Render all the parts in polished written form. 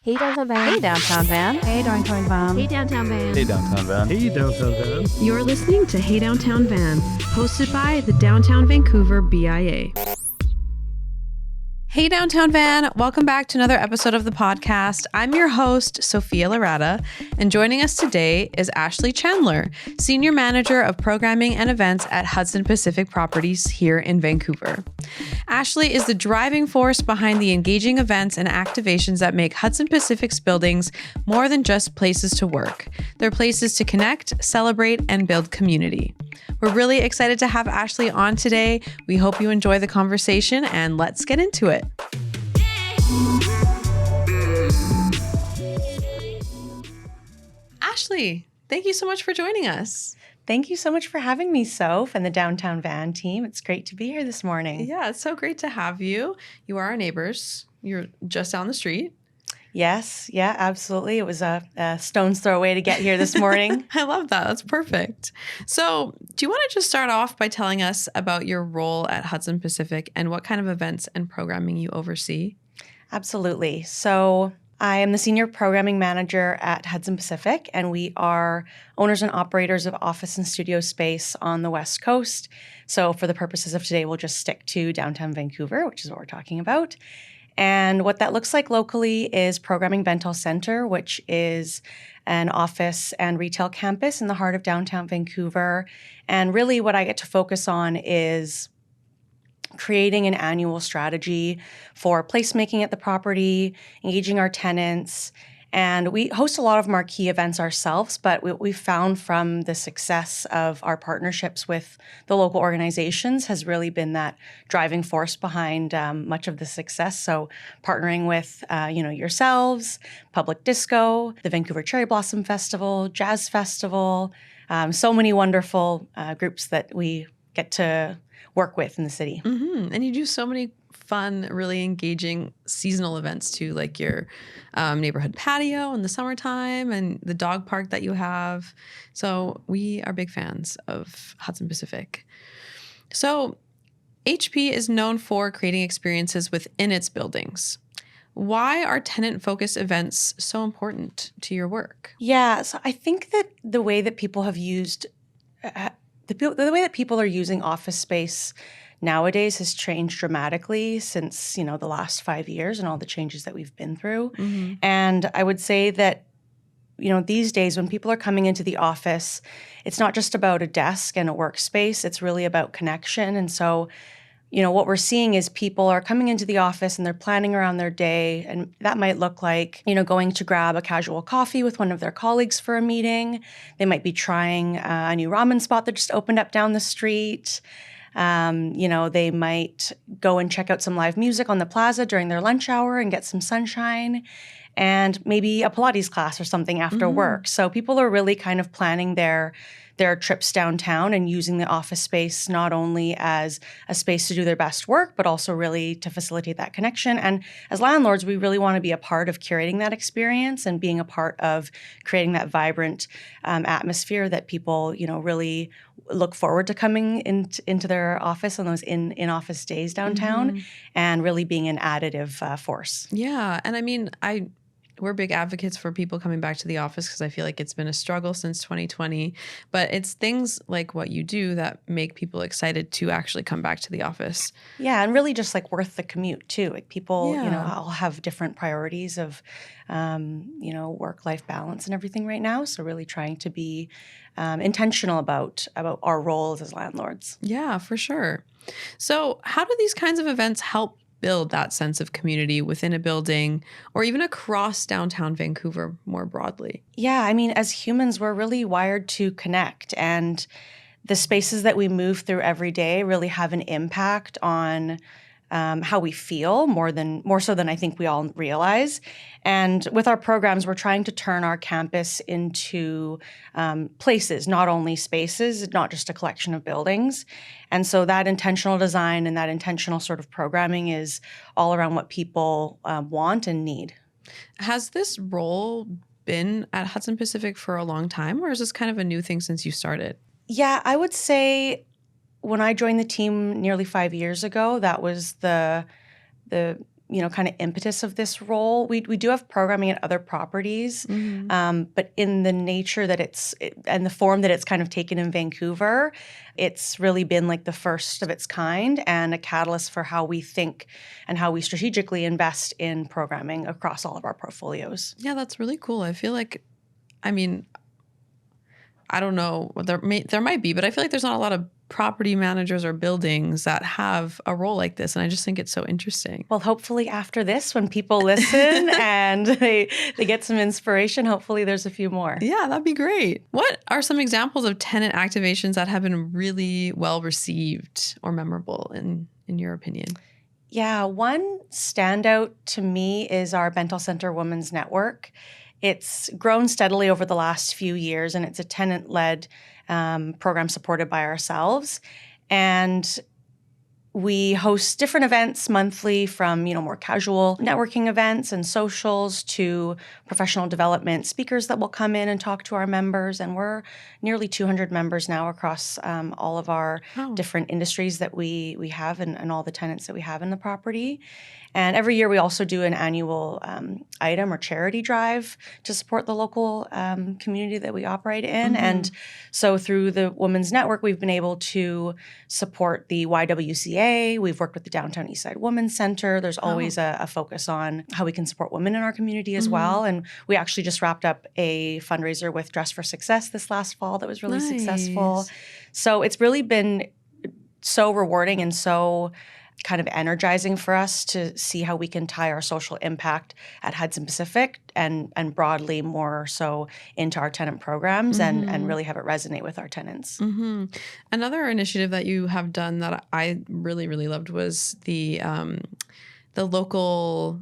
Hey downtown van. Hey downtown van. Hey downtown van. Hey downtown van. Hey downtown van. Hey downtown van. You're listening to Hey Downtown Van, hosted by the Downtown Vancouver BIA. Hey Downtown Van, welcome back to another episode of the podcast. I'm your host, Sofia Laratta, and joining us today is Ashley Chandler, Senior Manager of Programming and Events at Hudson Pacific Properties here in Vancouver. Ashley is the driving force behind the engaging events and activations that make Hudson Pacific's buildings more than just places to work. They're places to connect, celebrate, and build community. We're really excited to have Ashley on today. We hope you enjoy the conversation, and let's get into it. Ashley, thank you so much for joining us. Thank you so much for having me, Soph, and the Downtown Van team. It's great to be here this morning. Yeah, it's so great to have you. You are our neighbors. You're just down the street. Yes, yeah, absolutely. It was a stone's throw away to get here this morning. I love that. That's perfect. So do you want to just start off by telling us about your role at Hudson Pacific and what kind of events and programming you oversee? Absolutely. So I am the Senior Programming Manager at Hudson Pacific, and we are owners and operators of office and studio space on the West Coast. So for the purposes of today, we'll just stick to downtown Vancouver, which is what we're talking about. And what that looks like locally is Programming Bentall Center, which is an office and retail campus in the heart of downtown Vancouver. And really what I get to focus on is creating an annual strategy for placemaking at the property, engaging our tenants. And we host a lot of marquee events ourselves, but what we've found from the success of our partnerships with the local organizations has really been that driving force behind much of the success. So partnering with, yourselves, Public Disco, the Vancouver Cherry Blossom Festival, Jazz Festival, so many wonderful groups that we get to work with in the city. Mm-hmm. And you do so many fun, really engaging seasonal events too, like your neighborhood patio in the summertime and the dog park that you have. So we are big fans of Hudson Pacific. So HP is known for creating experiences within its buildings. Why are tenant-focused events so important to your work? Yeah, so I think that the way that people have used the way that people are using office space nowadays has changed dramatically since, the last 5 years and all the changes that we've been through. Mm-hmm. And I would say that, these days when people are coming into the office, it's not just about a desk and a workspace, it's really about connection. And so, what we're seeing is people are coming into the office and they're planning around their day. And that might look like, going to grab a casual coffee with one of their colleagues for a meeting. They might be trying a new ramen spot that just opened up down the street. They might go and check out some live music on the plaza during their lunch hour and get some sunshine, and maybe a Pilates class or something after work. So people are really kind of planning their trips downtown and using the office space not only as a space to do their best work, but also really to facilitate that connection. And as landlords, we really want to be a part of curating that experience and being a part of creating that vibrant atmosphere that people, really look forward to coming into their office on those in-office days downtown, and really being an additive force. Yeah. And I mean, we're big advocates for people coming back to the office because I feel like it's been a struggle since 2020. But it's things like what you do that make people excited to actually come back to the office. Yeah, and really just like worth the commute too. Like people, all have different priorities of, work-life balance and everything right now. So really trying to be intentional about our roles as landlords. Yeah, for sure. So how do these kinds of events help build that sense of community within a building or even across downtown Vancouver more broadly? Yeah, I mean, as humans, we're really wired to connect, and the spaces that we move through every day really have an impact on how we feel more so than I think we all realize. And with our programs, we're trying to turn our campus into places, not only spaces, not just a collection of buildings. And so that intentional design and that intentional sort of programming is all around what people want and need. Has this role been at Hudson Pacific for a long time, or is this kind of a new thing since you started? Yeah, I would say when I joined the team nearly 5 years ago, that was the kind of impetus of this role. We do have programming at other properties, but in the nature that and the form that it's kind of taken in Vancouver, it's really been like the first of its kind and a catalyst for how we think and how we strategically invest in programming across all of our portfolios. Yeah, that's really cool. I feel like, I mean, I don't know, there might be, but I feel like there's not a lot of property managers or buildings that have a role like this. And I just think it's so interesting. Well, hopefully after this, when people listen and they get some inspiration, hopefully there's a few more. Yeah, that'd be great. What are some examples of tenant activations that have been really well received or memorable in your opinion? Yeah, one standout to me is our Bentall Centre Women's Network. It's grown steadily over the last few years, and it's a tenant-led program supported by ourselves. And we host different events monthly, from more casual networking events and socials to professional development speakers that will come in and talk to our members. And we're nearly 200 members now across all of our different industries that we have and all the tenants that we have in the property. And every year we also do an annual item or charity drive to support the local community that we operate in. And so through the Women's Network, we've been able to support the YWCA. We've worked with the Downtown Eastside Women's Center. There's always a focus on how we can support women in our community as well. And we actually just wrapped up a fundraiser with Dress for Success this last fall that was really successful. So it's really been so rewarding and so kind of energizing for us to see how we can tie our social impact at Hudson Pacific and broadly more so into our tenant programs and really have it resonate with our tenants. Another initiative that you have done that I really, really loved was the local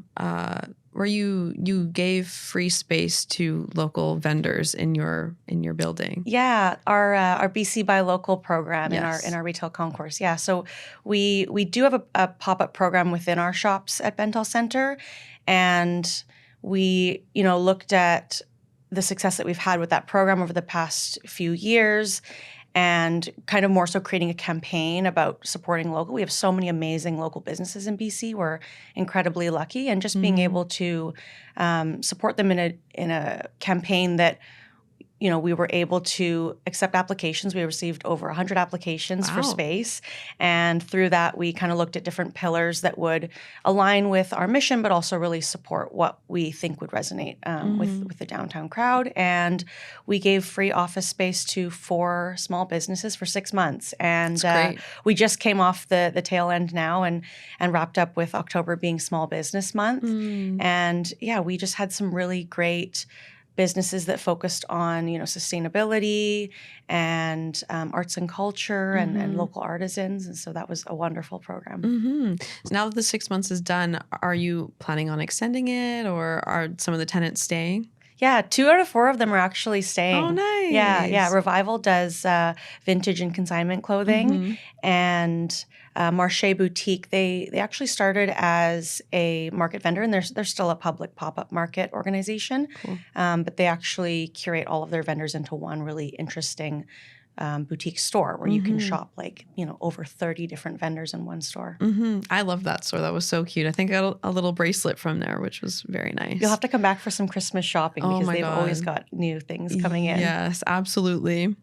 where you gave free space to local vendors in your building. Yeah, our BC Buy Local program in our retail concourse. Yeah, so we do have a pop-up program within our shops at Bentall Centre, and we looked at the success that we've had with that program over the past few years, and kind of more so creating a campaign about supporting local. We have so many amazing local businesses in BC. We're incredibly lucky, and just being able to support them in a campaign that we were able to accept applications. We received over 100 applications for space. And through that, we kind of looked at different pillars that would align with our mission, but also really support what we think would resonate with the downtown crowd. And we gave free office space to 4 small businesses for 6 months. And we just came off the tail end now and wrapped up with October being Small Business Month. And yeah, we just had some really great businesses that focused on, sustainability and arts and culture and local artisans. And so that was a wonderful program. So now that the 6 months is done, are you planning on extending it, or are some of the tenants staying? Yeah, 2 out of 4 of them are actually staying. Oh, nice. Yeah. Revival does vintage and consignment clothing. And Marché Boutique, they actually started as a market vendor, and they're still a public pop-up market organization. Cool. But they actually curate all of their vendors into one really interesting boutique store where you can shop over 30 different vendors in one store. I love that store. That was so cute. I think I got a little bracelet from there, which was very nice. You'll have to come back for some Christmas shopping because they've always got new things coming in. Yes, absolutely.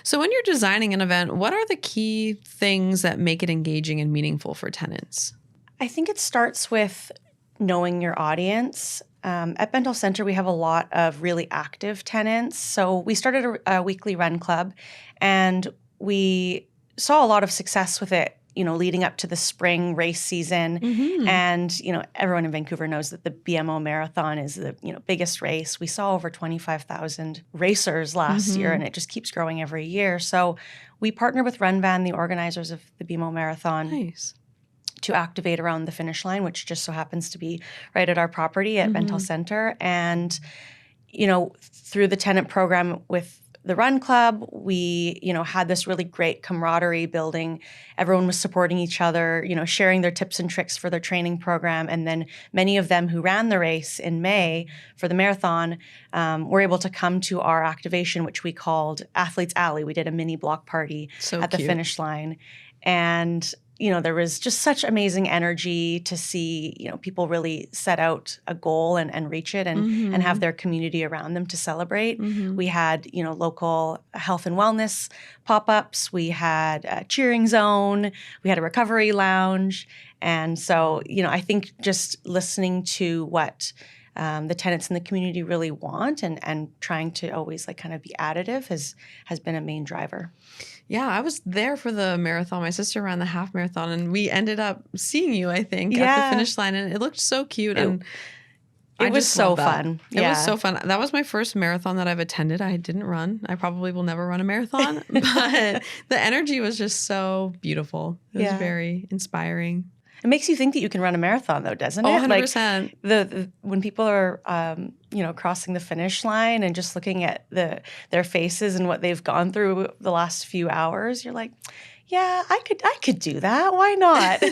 So when you're designing an event, what are the key things that make it engaging and meaningful for tenants? I think it starts with knowing your audience. At Bentall Centre, we have a lot of really active tenants. So we started a weekly run club, and we saw a lot of success with it, leading up to the spring race season. And, everyone in Vancouver knows that the BMO Marathon is the, biggest race. We saw over 25,000 racers last year, and it just keeps growing every year. So we partnered with Run Van, the organizers of the BMO Marathon. To activate around the finish line, which just so happens to be right at our property at Bentall Centre. And, through the tenant program with the Run Club, we, had this really great camaraderie building. Everyone was supporting each other, sharing their tips and tricks for their training program. And then many of them who ran the race in May for the marathon were able to come to our activation, which we called Athletes Alley. We did a mini block party at the finish line. And there was just such amazing energy to see, people really set out a goal and reach it and have their community around them to celebrate. We had, local health and wellness pop-ups. We had a cheering zone. We had a recovery lounge. And so, I think just listening to what the tenants in the community really want and trying to always kind of be additive has been a main driver. Yeah, I was there for the marathon. My sister ran the half marathon, and we ended up seeing you, I think, at the finish line, and it looked so cute. And it was so fun. It was so fun. That was my first marathon that I've attended. I didn't run. I probably will never run a marathon, but the energy was just so beautiful. It was very inspiring. It makes you think that you can run a marathon, though, doesn't it? 100%. The when people are, crossing the finish line and just looking at their faces and what they've gone through the last few hours, you're like, yeah, I could do that. Why not?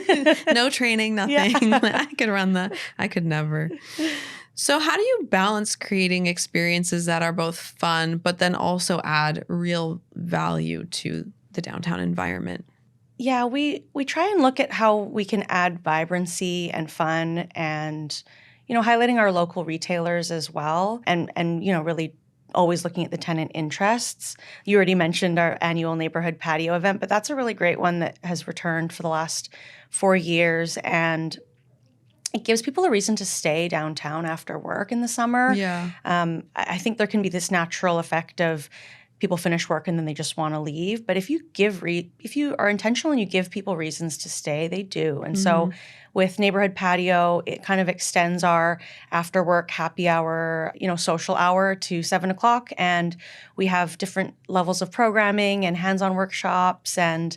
No training, nothing. Yeah. I could run that. I could never. So how do you balance creating experiences that are both fun, but then also add real value to the downtown environment? Yeah, we try and look at how we can add vibrancy and fun and, highlighting our local retailers as well and really always looking at the tenant interests. You already mentioned our annual neighborhood patio event, but that's a really great one that has returned for the last 4 years. And it gives people a reason to stay downtown after work in the summer. Yeah. I think there can be this natural effect of people finish work and then they just want to leave. But if you if you are intentional and you give people reasons to stay, they do. And so with Neighborhood Patio, it kind of extends our after work happy hour, social hour to 7 o'clock. And we have different levels of programming and hands-on workshops and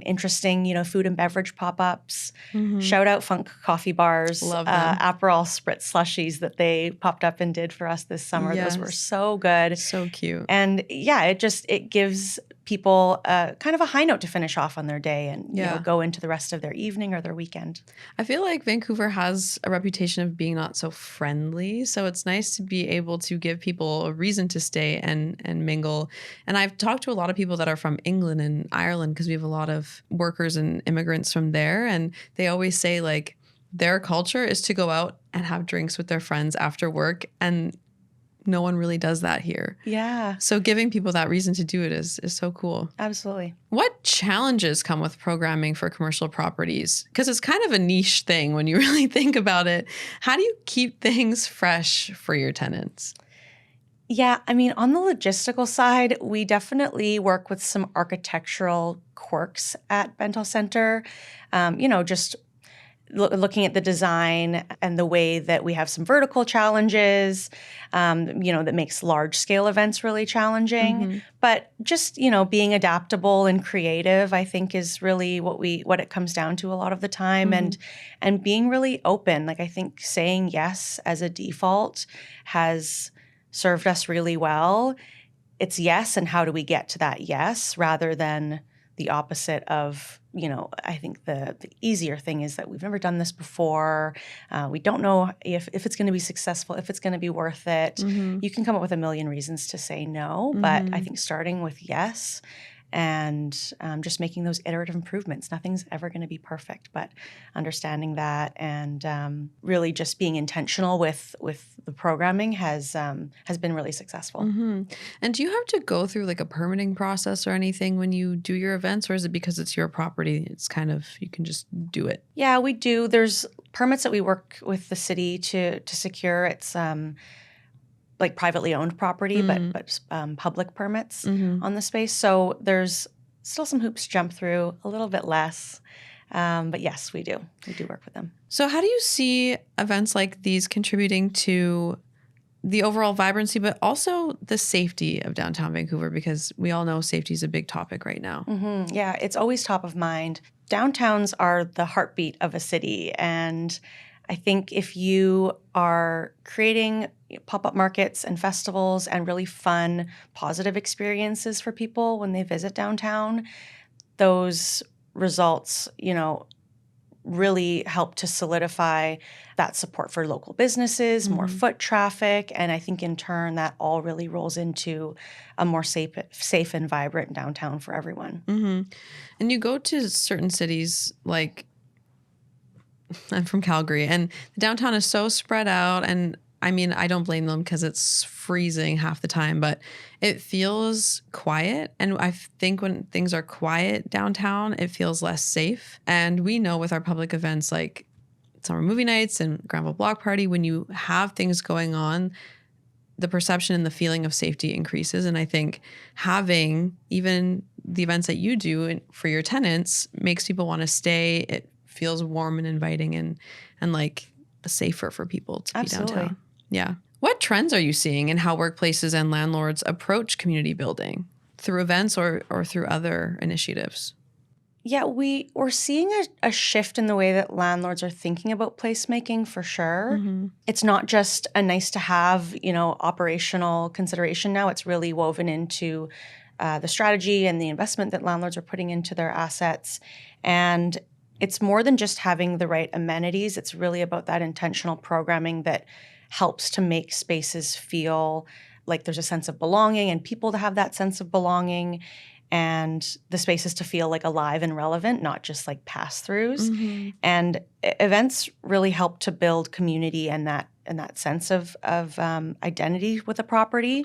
interesting, food and beverage pop-ups. Shout out Funk Coffee Bars. Love them. Aperol Spritz slushies that they popped up and did for us this summer. Yes. Those were so good. So cute. And yeah, it gives people kind of a high note to finish off on their day and go into the rest of their evening or their weekend. I feel like Vancouver has a reputation of being not so friendly. So it's nice to be able to give people a reason to stay and mingle. And I've talked to a lot of people that are from England and Ireland because we have a lot of workers and immigrants from there. And they always say their culture is to go out and have drinks with their friends after work. And no one really does that here. Yeah. So giving people that reason to do it is so cool. Absolutely. What challenges come with programming for commercial properties? Because it's kind of a niche thing when you really think about it. How do you keep things fresh for your tenants? Yeah, I mean, on the logistical side, we definitely work with some architectural quirks at Bentall Center. Just looking at the design and the way that we have some vertical challenges, that makes large scale events really challenging. But just, being adaptable and creative, I think is really what it comes down to a lot of the time and being really open. I think saying yes as a default has served us really well. It's yes, and how do we get to that yes rather than the opposite of, I think the easier thing is that we've never done this before. We don't know if it's going to be successful, if it's going to be worth it. You can come up with a million reasons to say no, but I think starting with yes and just making those iterative improvements. Nothing's ever going to be perfect, but understanding that and really just being intentional with the programming has been really successful. And do you have to go through a permitting process or anything when you do your events, or is it because it's your property? It's kind of, you can just do it. Yeah, we do. There's permits that we work with the city to secure. It's privately owned property, but public permits on the space. So there's still some hoops to jump through, a little bit less. But yes, we do. We do work with them. So how do you see events like these contributing to the overall vibrancy, but also the safety of downtown Vancouver? Because we all know safety is a big topic right now. Yeah, it's always top of mind. Downtowns are the heartbeat of a city. And I think if you are creating pop-up markets and festivals and really fun, positive experiences for people when they visit downtown, those results, really helped to solidify that support for local businesses, more foot traffic, and I think in turn that all really rolls into a more safe and vibrant downtown for everyone. And you go to certain cities, like I'm from Calgary, and the downtown is so spread out, and I mean, I don't blame them because it's freezing half the time, but it feels quiet. And I think when things are quiet downtown, it feels less safe. And we know with our public events like summer movie nights and Granville Block Party, when you have things going on, the perception and the feeling of safety increases. And I think having even the events that you do for your tenants makes people want to stay. It feels warm and inviting and like safer for people to be downtown. Yeah. What trends are you seeing in how workplaces and landlords approach community building through events or through other initiatives? Yeah, we're seeing a shift in the way that landlords are thinking about placemaking for sure. It's not just a nice to have, operational consideration now. It's really woven into the strategy and the investment that landlords are putting into their assets. And it's more than just having the right amenities. It's really about that intentional programming that helps to make spaces feel like there's a sense of belonging and people to have that sense of belonging and the spaces to feel like alive and relevant, not just like pass-throughs. And events really help to build community and that sense of identity with a property.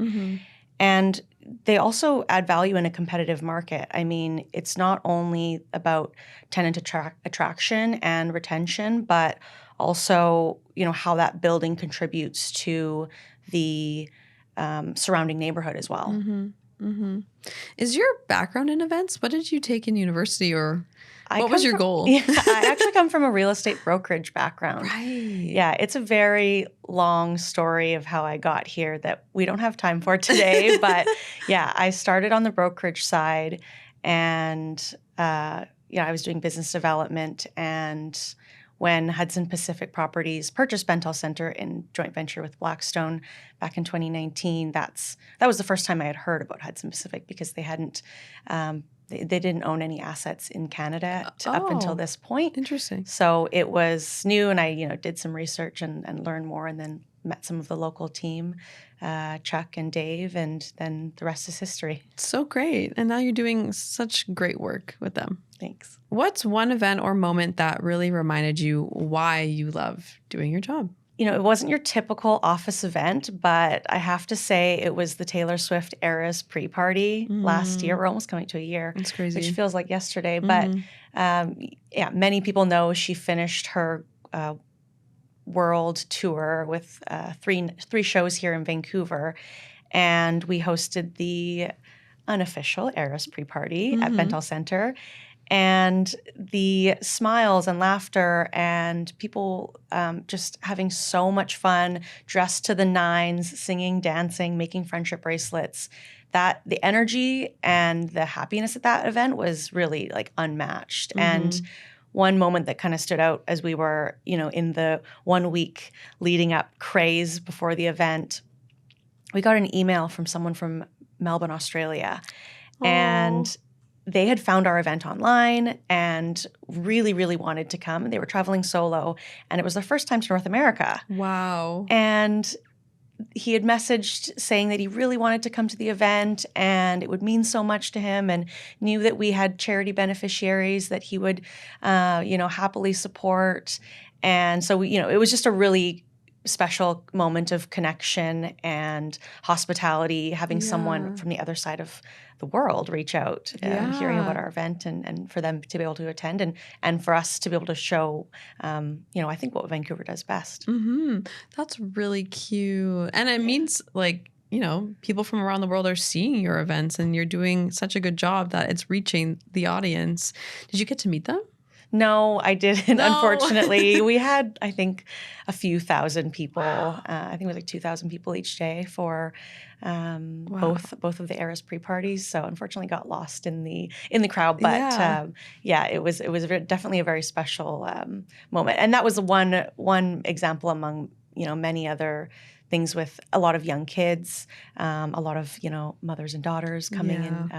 And they also add value in a competitive market. I mean, it's not only about tenant attraction and retention, but also, how that building contributes to the surrounding neighborhood as well. Is your background in events? What did you take in university, or what was your goal? Yeah, I actually come from a real estate brokerage background. Right. Yeah, it's a very long story of how I got here that we don't have time for today. But yeah, I started on the brokerage side, and I was doing business development. And when Hudson Pacific Properties purchased Bentall Centre in joint venture with Blackstone back in 2019, that was the first time I had heard about Hudson Pacific because they hadn't, they didn't own any assets in Canada up until this point. Interesting. So it was new, and I did some research and learned more, and then met some of the local team, Chuck and Dave, and then the rest is history. So great. And now you're doing such great work with them. Thanks. What's one event or moment that really reminded you why you love doing your job? It wasn't your typical office event, but I have to say it was the Taylor Swift Eras pre-party last year. We're almost coming to a year. It's crazy. Which feels like yesterday. But many people know she finished her world tour with three shows here in Vancouver. And we hosted the unofficial Eras pre-party at Bentall Centre. And the smiles and laughter and people just having so much fun, dressed to the nines, singing, dancing, making friendship bracelets. That the energy and the happiness at that event was really like unmatched. And one moment that kind of stood out as we were, in the 1 week leading up craze before the event, we got an email from someone from Melbourne, Australia. And they had found our event online and really, really wanted to come. They were traveling solo, and it was their first time to North America. Wow. And he had messaged saying that he really wanted to come to the event and it would mean so much to him, and knew that we had charity beneficiaries that he would, happily support. And so, it was just a really special moment of connection and hospitality, having someone from the other side of the world reach out, hearing about our event, and for them to be able to attend, and for us to be able to show, I think what Vancouver does best. That's really cute. And it means people from around the world are seeing your events, and you're doing such a good job that it's reaching the audience. Did you get to meet them? No, I didn't, unfortunately. We had, I think, a few thousand people. I think it was like 2,000 people each day for both of the Eras pre-parties. So unfortunately got lost in the crowd. But it was definitely a very special moment. And that was one example among many other things with a lot of young kids, a lot of, mothers and daughters coming in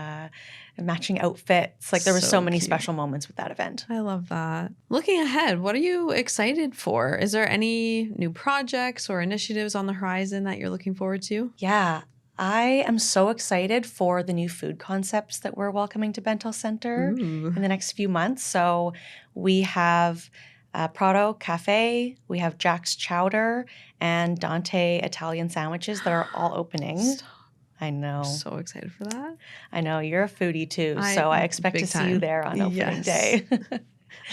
matching outfits. Like there were so many cute. special moments with that event. I love that. Looking ahead, what are you excited for? Is there any new projects or initiatives on the horizon that you're looking forward to? Yeah, I am so excited for the new food concepts that we're welcoming to Bentall Center in the next few months. So we have Prado Cafe, we have Jack's Chowder, and Dante Italian Sandwiches that are all opening. Stop. I know. I'm so excited for that. I know. You're a foodie too, so I expect to see you there on opening day.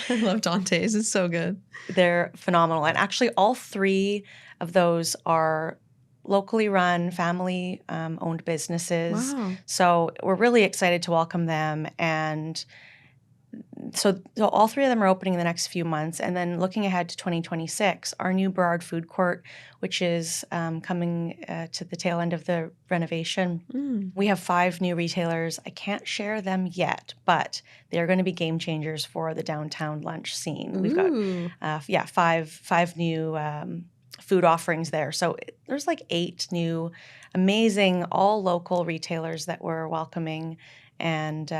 I love Dante's. It's so good. They're phenomenal. And actually, all three of those are locally run, family-owned businesses. Wow. So we're really excited to welcome them. And so all three of them are opening in the next few months. And then looking ahead to 2026, our new Burrard Food Court, which is coming to the tail end of the renovation. We have 5 new retailers. I can't share them yet, but they're going to be game changers for the downtown lunch scene. We've got, 5 new food offerings there. So there's like 8 new, amazing, all local retailers that we're welcoming. And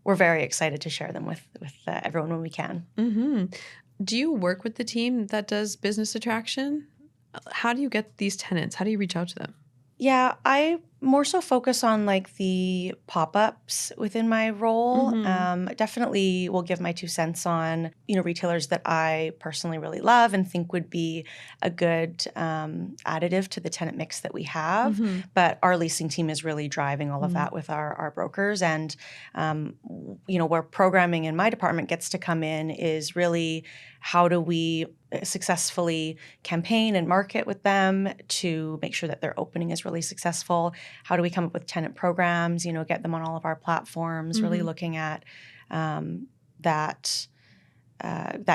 we're very excited to share them with everyone when we can. Mm-hmm. Do you work with the team that does business attraction? How do you get these tenants? How do you reach out to them? Yeah, I more so focus on like the pop-ups within my role. Definitely will give my 2 cents on, retailers that I personally really love and think would be a good additive to the tenant mix that we have. But our leasing team is really driving all of that with our brokers. And, where programming in my department gets to come in is really how do we successfully campaign and market with them to make sure that their opening is really successful? How do we come up with tenant programs, get them on all of our platforms, really looking at that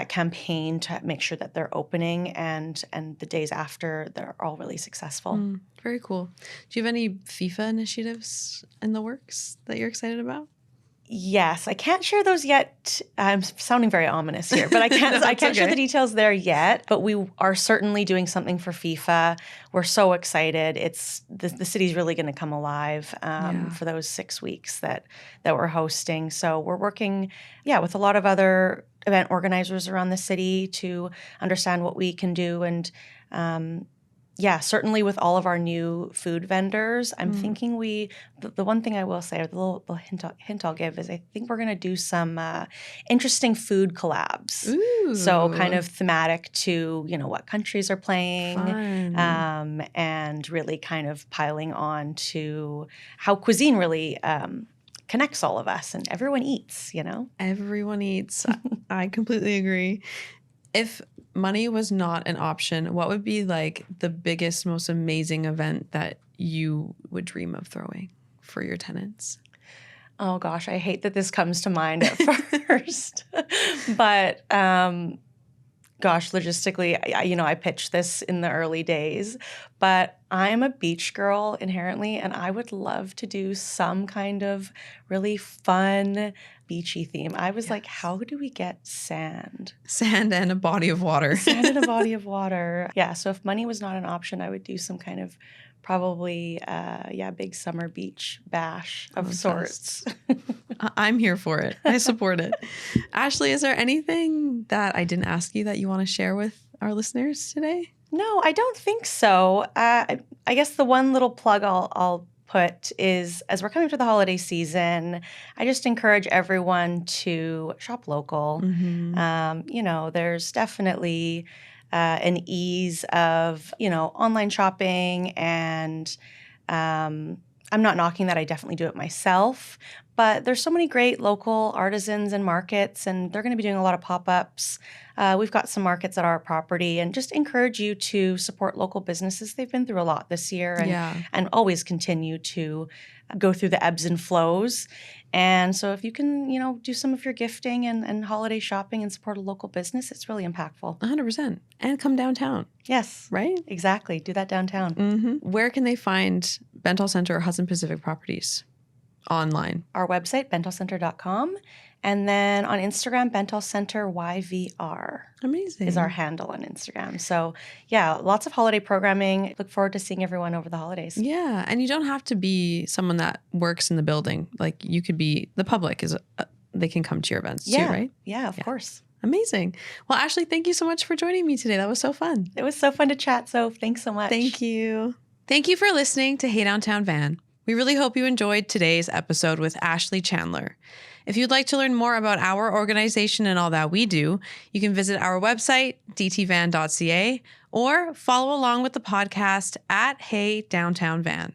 campaign to make sure that they're opening and the days after they're all really successful. Very cool. Do you have any FIFA initiatives in the works that you're excited about? Yes, I can't share those yet. I'm sounding very ominous here, but I can't share the details there yet. But we are certainly doing something for FIFA. We're so excited. It's the city's really going to come alive for those 6 weeks that we're hosting. So we're working, with a lot of other event organizers around the city to understand what we can do. And certainly with all of our new food vendors, I'm thinking the one thing I will say, or the little hint I'll give is I think we're going to do some interesting food collabs. Ooh. So kind of thematic to, what countries are playing and really kind of piling on to how cuisine really connects all of us and everyone eats, Everyone eats. I completely agree. If money was not an option, what would be like the biggest, most amazing event that you would dream of throwing for your tenants? Oh gosh, I hate that this comes to mind at first. But logistically, I pitched this in the early days, but I'm a beach girl inherently, and I would love to do some kind of really fun beachy theme. I was like, how do we get sand? Sand and a body of water. Sand and a body of water. Yeah, so if money was not an option, I would do some kind of probably, big summer beach bash of sorts. I'm here for it. I support it. Ashley, is there anything that I didn't ask you that you want to share with our listeners today? No, I don't think so. I guess the one little plug I'll put is, as we're coming to the holiday season, I just encourage everyone to shop local. There's definitely an ease of, online shopping, and I'm not knocking that. I definitely do it myself. But there's so many great local artisans and markets, and they're going to be doing a lot of pop-ups. We've got some markets at our property, and just encourage you to support local businesses. They've been through a lot this year and always continue to go through the ebbs and flows. And so if you can, do some of your gifting and holiday shopping and support a local business, it's really impactful. 100%. And come downtown. Yes. Right? Exactly. Do that downtown. Where can they find Bentall Center or Hudson Pacific Properties online? Our website, bentallcenter.com, And then on Instagram, Bentall Center YVR Amazing. is our handle on Instagram. So yeah, lots of holiday programming. Look forward to seeing everyone over the holidays. Yeah. And you don't have to be someone that works in the building. Like you could be, the public is, they can come to your events too, right? Yeah, of course. Amazing. Well, Ashley, thank you so much for joining me today. That was so fun. It was so fun to chat. So thanks so much. Thank you. Thank you for listening to Hey Downtown Van. We really hope you enjoyed today's episode with Ashley Chandler. If you'd like to learn more about our organization and all that we do, you can visit our website, dtvan.ca, or follow along with the podcast at Hey Downtown Van.